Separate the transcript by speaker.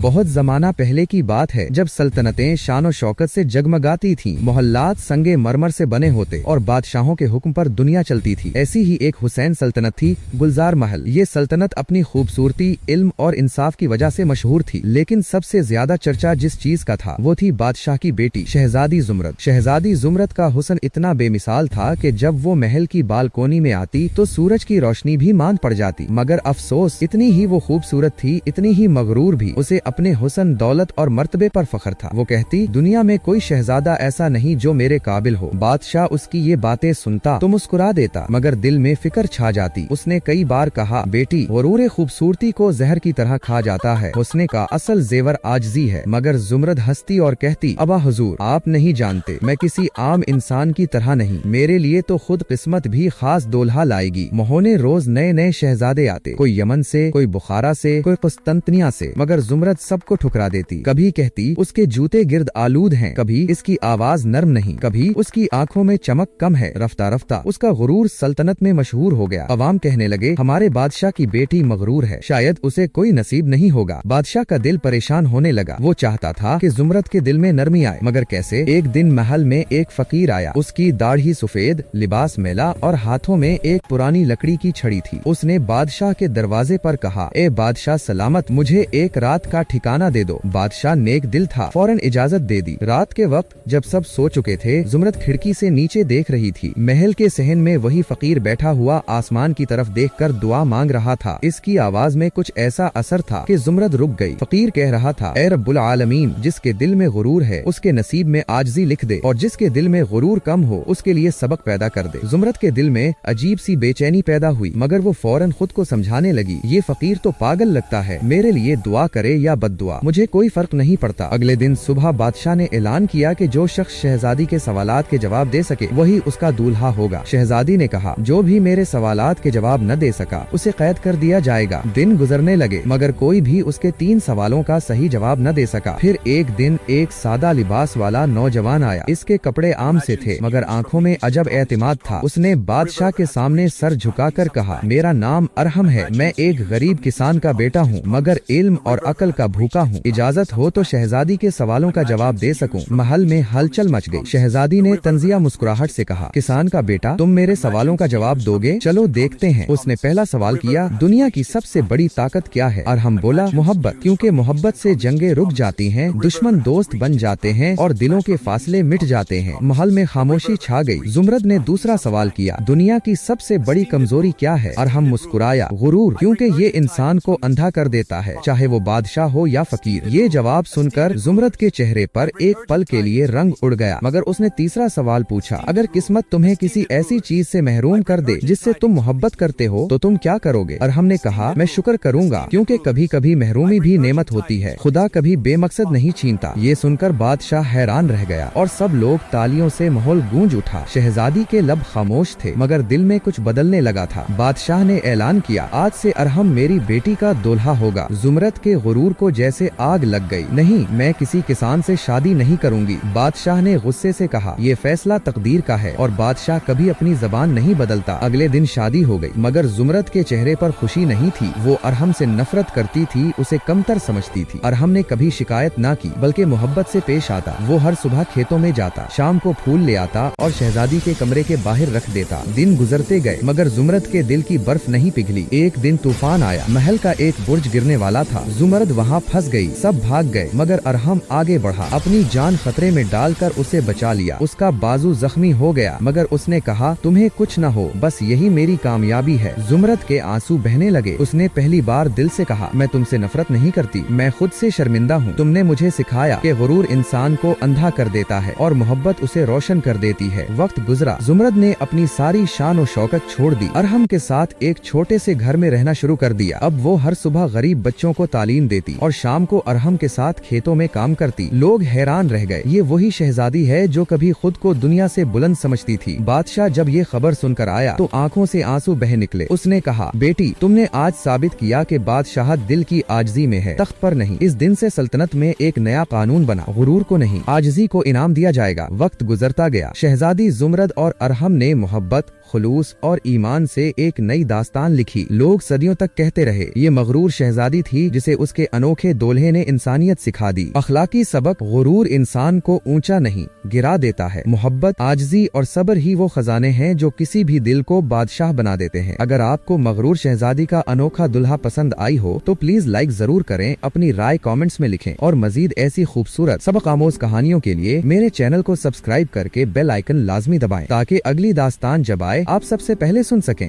Speaker 1: बहुत जमाना पहले की बात है जब सल्तनतें शान और शौकत से जगमगाती थीं, मोहल्लात संगे मरमर से बने होते और बादशाहों के हुक्म पर दुनिया चलती थी। ऐसी ही एक हुसैन सल्तनत थी, गुलजार महल। ये सल्तनत अपनी खूबसूरती, इल्म और इंसाफ की वजह से मशहूर थी, लेकिन सबसे ज्यादा चर्चा जिस चीज का था वो थी बादशाह की बेटी शहजादी जुमरद। शहजादी जुमरद का हुस्न इतना बेमिसाल था कि जब वो महल की बालकोनी में आती तो सूरज की रोशनी भी मांद पड़ जाती। मगर अफसोस, इतनी ही वो खूबसूरत थी, इतनी ही मगरूर भी। उसे अपने हुस्न, दौलत और मर्तबे पर फख्र था। वो कहती, दुनिया में कोई शहजादा ऐसा नहीं जो मेरे काबिल हो। बादशाह उसकी ये बातें सुनता तो मुस्कुरा देता, मगर दिल में फिक्र छा जाती। उसने कई बार कहा, बेटी, गुरूर खूबसूरती को जहर की तरह खा जाता है। हुस्न का असल जेवर आजजी है। मगर जुमरद हंसती और कहती, अबा हुजूर, आप नहीं जानते, मैं किसी आम इंसान की तरह नहीं। मेरे लिए तो खुद किस्मत भी खास दोल्हा लाएगी। महोने रोज नए नए शहजादे आते, कोई यमन से, कोई बुखारा से, कोई कुस्तंतनिया से, मगर जुमरद सबको ठुकरा देती। कभी कहती उसके जूते गिर्द आलूद हैं, कभी इसकी आवाज नर्म नहीं, कभी उसकी आंखों में चमक कम है। रफ्ता रफ्ता उसका गुरूर सल्तनत में मशहूर हो गया। अवाम कहने लगे, हमारे बादशाह की बेटी मगरूर है, शायद उसे कोई नसीब नहीं होगा। बादशाह का दिल परेशान होने लगा। वो चाहता था कि जुमरद के दिल में नरमी आए, मगर कैसे? एक दिन महल में एक फकीर आया। उसकी दाढ़ी सफेद, लिबास मैला और हाथों में एक पुरानी लकड़ी की छड़ी थी। उसने बादशाह के दरवाजे पर कहा, ए बादशाह सलामत, मुझे एक रात का ठिकाना दे दो। बादशाह नेक दिल था, फौरन इजाजत दे दी। रात के वक्त जब सब सो चुके थे, जुमरद खिड़की से नीचे देख रही थी। महल के सहन में वही फकीर बैठा हुआ आसमान की तरफ देखकर दुआ मांग रहा था। इसकी आवाज में कुछ ऐसा असर था कि जुमरद रुक गई। फकीर कह रहा था, ए रब्बुल आलमीन, जिसके दिल में गुरूर है उसके नसीब में आजजी लिख दे, और जिसके दिल में गुरूर कम हो उसके लिए सबक पैदा कर दे। जुमरद के दिल में अजीब सी बेचैनी पैदा हुई, मगर वो फौरन खुद को समझाने लगी, ये फकीर तो पागल लगता है, मेरे लिए दुआ करे या बद्दुआ, मुझे कोई फर्क नहीं पड़ता। अगले दिन सुबह बादशाह ने ऐलान किया कि जो शख्स शहजादी के सवालात के जवाब दे सके वही उसका दूल्हा होगा। शहजादी ने कहा, जो भी मेरे सवालात के जवाब न दे सका उसे कैद कर दिया जाएगा। दिन गुजरने लगे, मगर कोई भी उसके 3 सवालों का सही जवाब न दे सका। फिर एक दिन एक सादा लिबास वाला नौजवान आया। इसके कपड़े आम से थे, मगर आंखों में अजब एतमाद था। उसने बादशाह के सामने सर झुकाकर कहा, मेरा नाम अरहम है, मैं एक गरीब किसान का बेटा हूँ, मगर इल्म और अकल का भूखा हूँ। इजाजत हो तो शहजादी के सवालों का जवाब दे सकूं। महल में हलचल मच गई। शहजादी ने तंजिया मुस्कुराहट से कहा, किसान का बेटा, तुम मेरे सवालों का जवाब दोगे? चलो देखते हैं। उसने पहला सवाल किया, दुनिया की सबसे बड़ी ताकत क्या है? अरहम बोला, मोहब्बत, क्योंकि मोहब्बत से जंगे रुक जाती हैं, दुश्मन दोस्त बन जाते हैं और दिलों के फासले मिट जाते हैं। महल में खामोशी छा गई। जुमरद ने दूसरा सवाल किया, दुनिया की सबसे बड़ी कमजोरी क्या है? अरहम मुस्कुराया, गुरूर, क्योंकि ये इंसान को अंधा कर देता है, चाहे वो बादशाह हो या फकीर। ये जवाब सुनकर जुमरद के चेहरे पर एक पल के लिए रंग उड़ गया। मगर उसने तीसरा सवाल पूछा, अगर किस्मत तुम्हें किसी ऐसी चीज से महरूम कर दे जिससे तुम मोहब्बत करते हो तो तुम क्या करोगे? अरहम ने कहा, मैं शुक्र करूंगा, क्योंकि कभी कभी महरूमी भी नेमत होती है, खुदा कभी बेमकसद नहीं छीनता। ये सुनकर बादशाह हैरान रह गया और सब लोग तालियों से माहौल गूंज उठा। शहजादी के लब खामोश थे, मगर दिल में कुछ बदलने लगा था। बादशाह ने ऐलान किया, आज से अरहम मेरी बेटी का दूल्हा होगा। जुमरद के गुरूर को जैसे आग लग गई। नहीं, मैं किसी किसान से शादी नहीं करूंगी। बादशाह ने गुस्से से कहा, ये फैसला तकदीर का है और बादशाह कभी अपनी जबान नहीं बदलता। अगले दिन शादी हो गई, मगर जुमरद के चेहरे पर खुशी नहीं थी। वो अरहम से नफरत करती थी, उसे कमतर समझती थी। अरहम ने कभी शिकायत ना की, बल्कि मोहब्बत से पेश आता। वो हर सुबह खेतों में जाता, शाम को फूल ले आता और शहजादी के कमरे के बाहर रख देता। दिन गुजरते गए, मगर जुमरद के दिल की बर्फ नहीं पिघली। एक दिन तूफान आया, महल का एक बुर्ज गिरने वाला था। जुमरद वहाँ फंस गई। सब भाग गए, मगर अरहम आगे बढ़ा, अपनी जान खतरे में डालकर उसे बचा लिया। उसका बाजू जख्मी हो गया, मगर उसने कहा, तुम्हें कुछ न हो, बस यही मेरी कामयाबी है। जुमरद के आंसू बहने लगे। उसने पहली बार दिल से कहा, मैं तुमसे नफरत नहीं करती, मैं खुद से शर्मिंदा हूँ। तुमने मुझे सिखाया कि गुरूर इंसान को अंधा कर देता है और मोहब्बत उसे रोशन कर देती है। वक्त गुजरा। जुमरद ने अपनी सारी शान और शौकत छोड़ दी। अरहम के साथ एक छोटे से घर में रहना शुरू कर दिया। अब वो हर सुबह गरीब बच्चों को तालीम देती और शाम को अरहम के साथ खेतों में काम करती। लोग हैरान रह गए, ये वही शहजादी है जो कभी खुद को दुनिया से बुलंद समझती थी। बादशाह जब ये खबर सुनकर आया तो आंखों से आंसू बह निकले। उसने कहा, बेटी, तुमने आज साबित किया कि बादशाहत दिल की आजजी में है, तख्त पर नहीं। इस दिन से सल्तनत में एक नया कानून बना, गुरूर को नहीं, आजजी को इनाम दिया जाएगा। वक्त गुजरता गया। शहजादी जुमरद और अरहम ने मोहब्बत, खुलूस और ईमान से एक नई दास्तान लिखी। लोग सदियों तक कहते रहे, ये मगरूर शहजादी थी जिसे उसके अनोखे अनोखे दूल्हे ने इंसानियत सिखा दी। अखलाकी सबक, गुरूर इंसान को ऊंचा नहीं गिरा देता है। मोहब्बत, आजिज़ी और सब्र ही वो खजाने हैं जो किसी भी दिल को बादशाह बना देते हैं। अगर आपको मगरूर शहजादी का अनोखा दुल्हा पसंद आई हो तो प्लीज लाइक जरूर करें, अपनी राय कमेंट्स में लिखें और मजीद ऐसी खूबसूरत सबक आमोज कहानियों के लिए मेरे चैनल को सब्सक्राइब करके बेल आइकन लाजमी दबाएं ताकि अगली दास्तान जब आए आप सबसे पहले सुन सकें।